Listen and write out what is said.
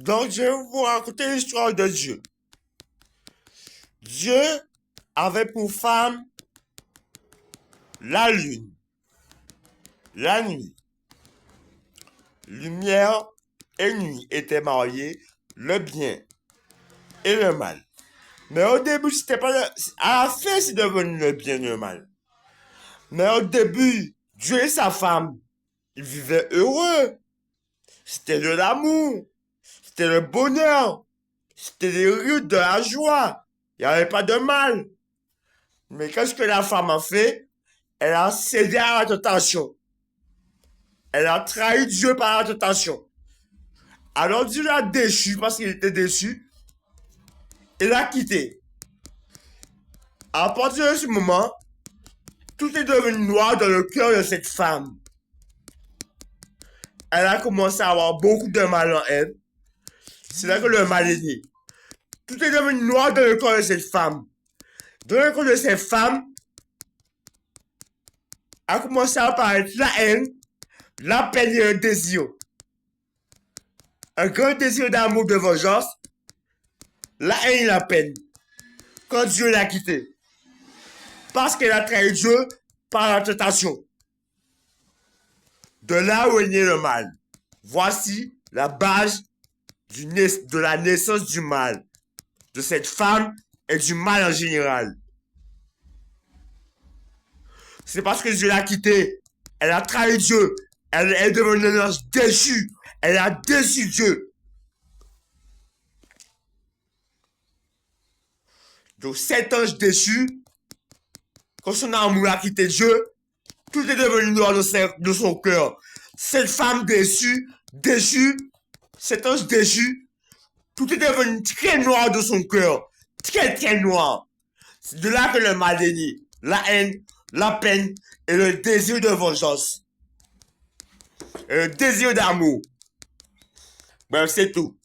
Donc, je vais vous raconter l'histoire de Dieu. Dieu avait pour femme la lune, la nuit. Lumière et nuit étaient mariés, le bien et le mal. Mais au début, c'était pas à la fin, c'est devenu le bien et le mal. Mais au début, Dieu et sa femme, ils vivaient heureux. C'était de l'amour. C'était le bonheur. C'était des rires de la joie. Il n'y avait pas de mal. Mais qu'est-ce que la femme a fait? Elle a cédé à la tentation. Elle a trahi Dieu par la tentation. Alors Dieu l'a déchu parce qu'il était déçu. Et l'a quitté. À partir de ce moment, tout est devenu noir dans le cœur de cette femme. Elle a commencé à avoir beaucoup de mal en elle. C'est là que le mal est né. Tout est devenu noir dans le corps de cette femme. Dans le corps de cette femme, a commencé à apparaître la haine, la peine et le désir. Un grand désir d'amour, de vengeance, la haine et la peine. Quand Dieu l'a quitté. Parce qu'elle a trahi Dieu par la tentation. De là où est né le mal. Voici la base de la naissance du mal. De cette femme et du mal en général. C'est parce que Dieu l'a quitté. Elle a trahi Dieu. Elle est devenue un ange déchu. Elle a déçu Dieu. Donc cet ange déchu, quand son amour a quitté Dieu, tout est devenu noir de son cœur. Cette femme déçue, cet ange déchu, tout est devenu très noir de son cœur. Très très noir. C'est de là que le mal est né. La haine, la peine et le désir de vengeance. Et le désir d'amour. Ben c'est tout.